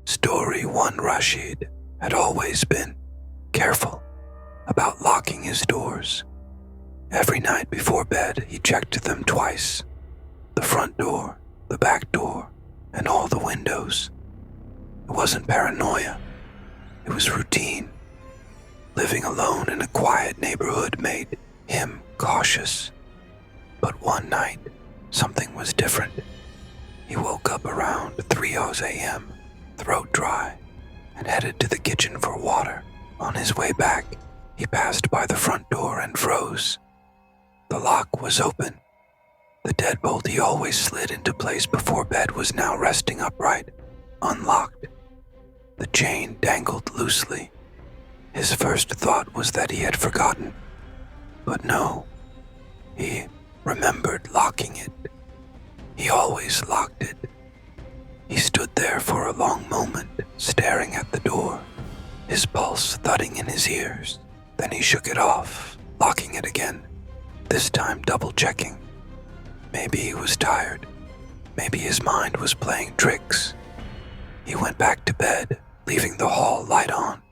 Story 1. Rashid had always been careful about locking his doors. Every night before bed, he checked them twice: the front door, the back door, and all the windows. It wasn't paranoia. It was routine. Living alone in a quiet neighborhood made him cautious. But one night, something was different. He woke up around 3 a.m., throat dry, and headed to the kitchen for water. On his way back, he passed by the front door and froze. The lock was open. The deadbolt he always slid into place before bed was now resting upright, unlocked. The chain dangled loosely. His first thought was that he had forgotten. But no, he remembered locking it. He always locked it. He stood there for a long moment, staring at the door, his pulse thudding in his ears. Then he shook it off, locking it again, this time double-checking. Maybe he was tired. Maybe his mind was playing tricks. He went back to bed, leaving the hall light on.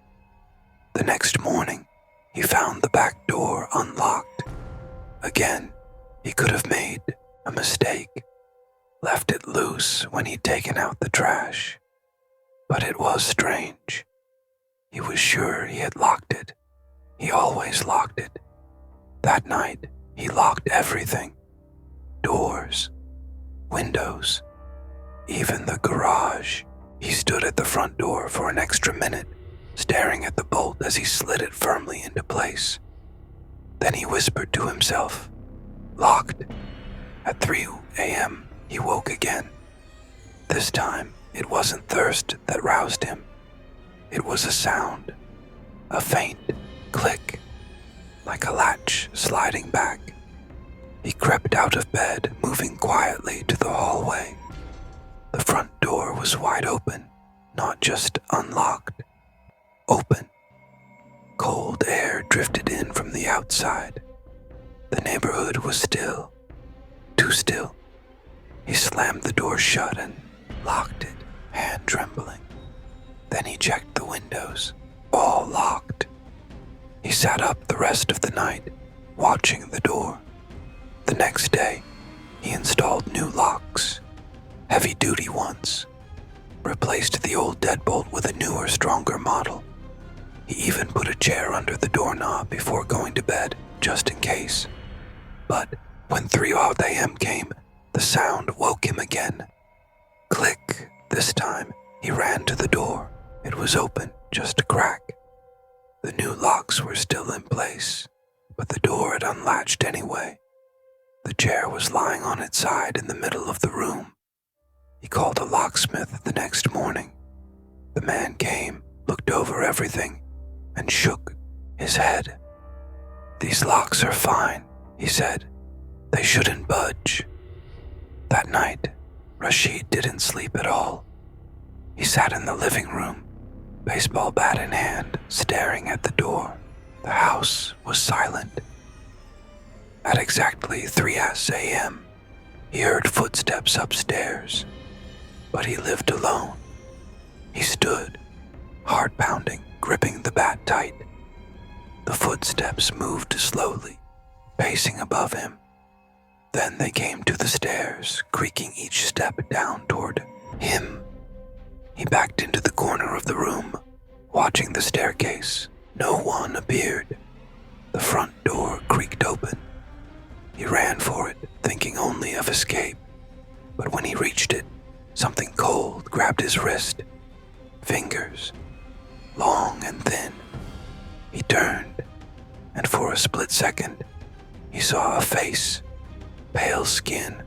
The next morning, he found the back door unlocked. Again, he could have made a mistake, left it loose when he'd taken out the trash. But it was strange. He was sure he had locked it. He always locked it. That night, he locked everything. Doors, windows, even the garage. He stood at the front door for an extra minute, staring at the bolt as he slid it firmly into place. Then he whispered to himself, "Locked." At 3 a.m., he woke again. This time, it wasn't thirst that roused him. It was a sound, a faint click, like a latch sliding back. He crept out of bed, moving quietly to the hallway. The front door was wide open, not just unlocked. Open. Cold air drifted in from the outside. The neighborhood was still, too still. He slammed the door shut and locked it, hand trembling. Then he checked the windows, all locked. He sat up the rest of the night, watching the door. The next day, he installed new locks, heavy-duty ones, replaced the old deadbolt with a newer, stronger model. He even put a chair under the doorknob before going to bed, just in case. But when 3 a.m. came, the sound woke him again. Click. This time, he ran to the door. It was open, just a crack. The new locks were still in place, but the door had unlatched anyway. The chair was lying on its side in the middle of the room. He called a locksmith the next morning. The man came, looked over everything, and shook his head. "These locks are fine," he said. "They shouldn't budge." That night, Rashid didn't sleep at all. He sat in the living room, baseball bat in hand, staring at the door. The house was silent. At exactly 3 a.m., he heard footsteps upstairs, but he lived alone. He stood, heart pounding, gripping the bat tight. The footsteps moved slowly, pacing above him. Then they came to the stairs, creaking each step down toward him. He backed into the corner of the room, watching the staircase. No one appeared. The front door creaked open. He ran for it, thinking only of escape. But when he reached it, something cold grabbed his wrist. Fingers, long and thin. He turned, and for a split second, he saw a face, pale skin,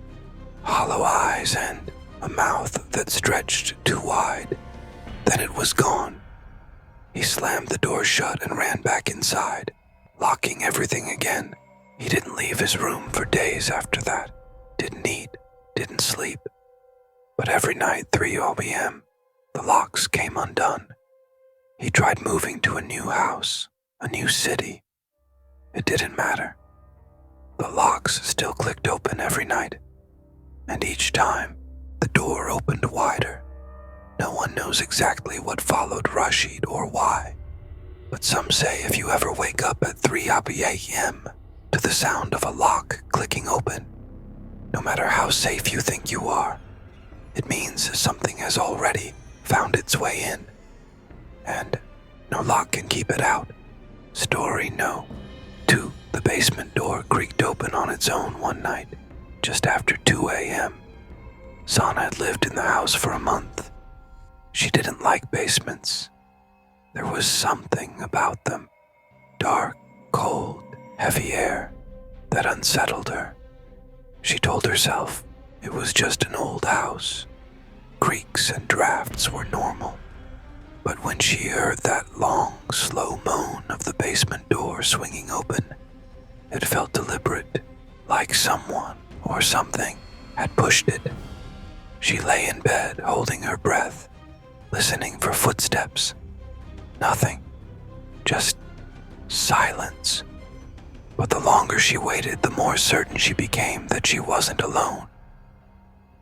hollow eyes, and a mouth that stretched too wide. Then it was gone. He slammed the door shut and ran back inside, locking everything again. He didn't leave his room for days after that. Didn't eat, didn't sleep. But every night, 3 a.m., the locks came undone. He tried moving to a new house, a new city. It didn't matter. The locks still clicked open every night, and each time the door opened wider, No one knows exactly what followed Rashid or why, but some say if you ever wake up at 3 a.m. to the sound of a lock clicking open, no matter how safe you think you are, it means something has already found its way in, and no lock can keep it out. Story no. 2. The basement door creaked open on its own one night, just after 2 a.m. Sana had lived in the house for a month. She didn't like basements. There was something about them, dark, cold, heavy air, that unsettled her. She told herself it was just an old house. Creaks and drafts were normal. But when she heard that long, slow moan of the basement door swinging open, it felt deliberate, like someone or something had pushed it. She lay in bed, holding her breath, listening for footsteps. Nothing. Just silence. But the longer she waited, the more certain she became that she wasn't alone.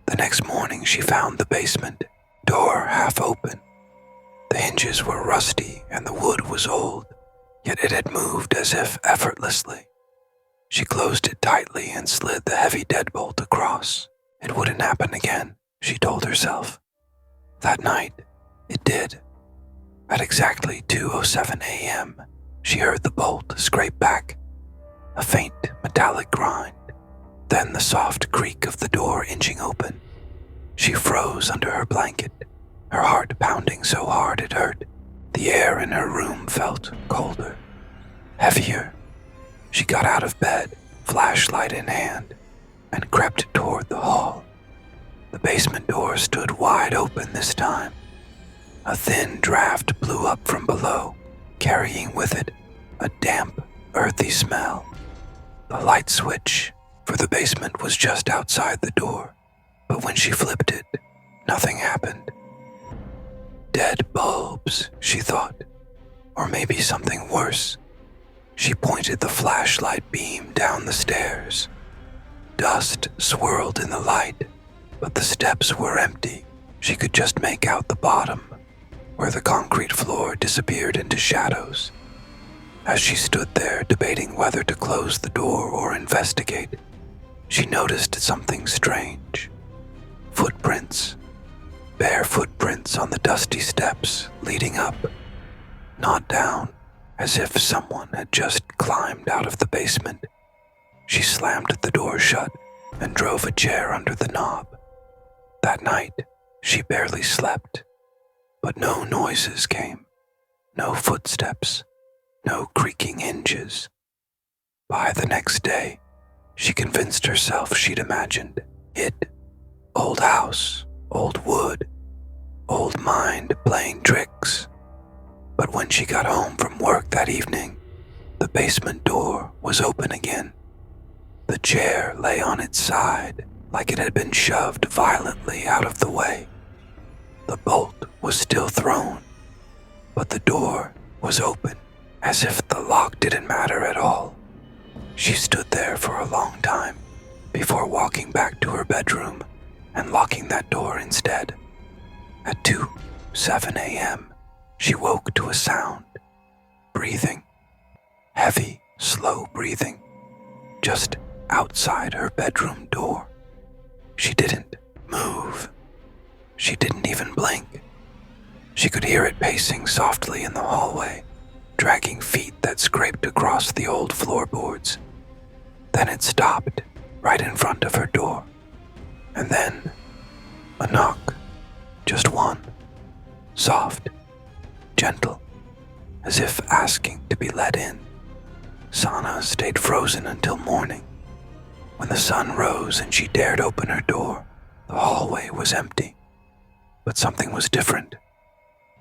The next morning, she found the basement door half open. The hinges were rusty and the wood was old, yet it had moved as if effortlessly. She closed it tightly and slid the heavy deadbolt across. It wouldn't happen again, she told herself. That night, it did. At exactly 2:07 a.m., she heard the bolt scrape back, a faint metallic grind, then the soft creak of the door inching open. She froze under her blanket, her heart pounding so hard it hurt. The air in her room felt colder, heavier. She got out of bed, flashlight in hand, and crept toward the hall. The basement door stood wide open this time. A thin draft blew up from below, carrying with it a damp, earthy smell. The light switch for the basement was just outside the door, but when she flipped it, nothing happened. Dead bulbs, she thought, or maybe something worse. She pointed the flashlight beam down the stairs. Dust swirled in the light, but the steps were empty. She could just make out the bottom, where the concrete floor disappeared into shadows. As she stood there debating whether to close the door or investigate, she noticed something strange. Footprints. Bare footprints on the dusty steps leading up, not down, as if someone had just climbed out of the basement. She slammed the door shut and drove a chair under the knob. That night, she barely slept, but no noises came, no footsteps, no creaking hinges. By the next day, she convinced herself she'd imagined it. Old house, old wood, old mind playing tricks. But when she got home from work that evening, the basement door was open again. The chair lay on its side, like it had been shoved violently out of the way. The bolt was still thrown, but the door was open, as if the lock didn't matter at all. She stood there for a long time, before walking back to her bedroom and locking that door instead. At 2:07 a.m., she woke to a sound. Breathing. Heavy, slow breathing. Just outside her bedroom door. She didn't move. She didn't even blink. She could hear it pacing softly in the hallway, dragging feet that scraped across the old floorboards. Then it stopped, right in front of her door. And then, a knock. Just one. Soft. Gentle. As if asking to be let in. Sana stayed frozen until morning. When the sun rose and she dared open her door, the hallway was empty. But something was different.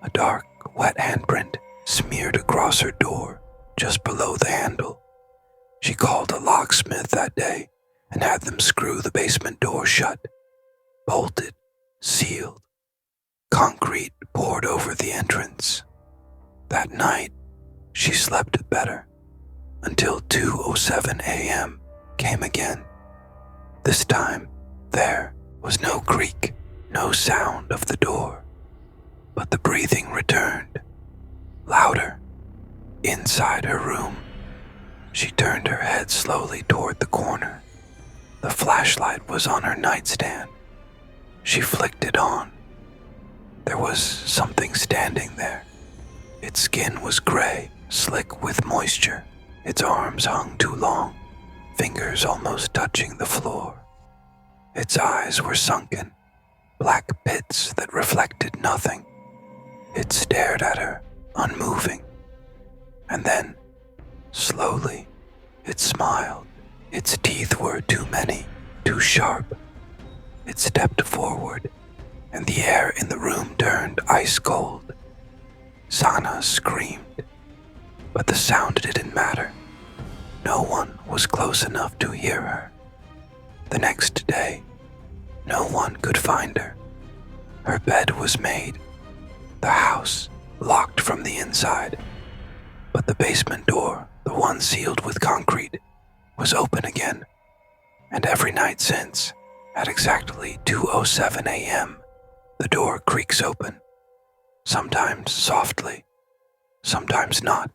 A dark, wet handprint smeared across her door, just below the handle. She called a locksmith that day and had them screw the basement door shut. Bolted, sealed. Concrete poured over the entrance. That night, she slept better, until 2:07 a.m. came again. This time, there was no creak, no sound of the door, But the breathing returned, louder, inside her room. She turned her head slowly toward the corner. The flashlight was on her nightstand. She flicked it on. There was something standing there. Its skin was gray, slick with moisture. Its arms hung too long, fingers almost touching the floor. Its eyes were sunken, black pits that reflected nothing. It stared at her, unmoving. And then, slowly, it smiled. Its teeth were too many, too sharp. It stepped forward, and the air in the room turned ice cold. Sana screamed, but the sound didn't matter. No one was close enough to hear her. The next day, no one could find her. Her bed was made, the house locked from the inside, but the basement door, the one sealed with concrete, was open again, and every night since, at exactly 2:07 a.m., the door creaks open, sometimes softly, sometimes not.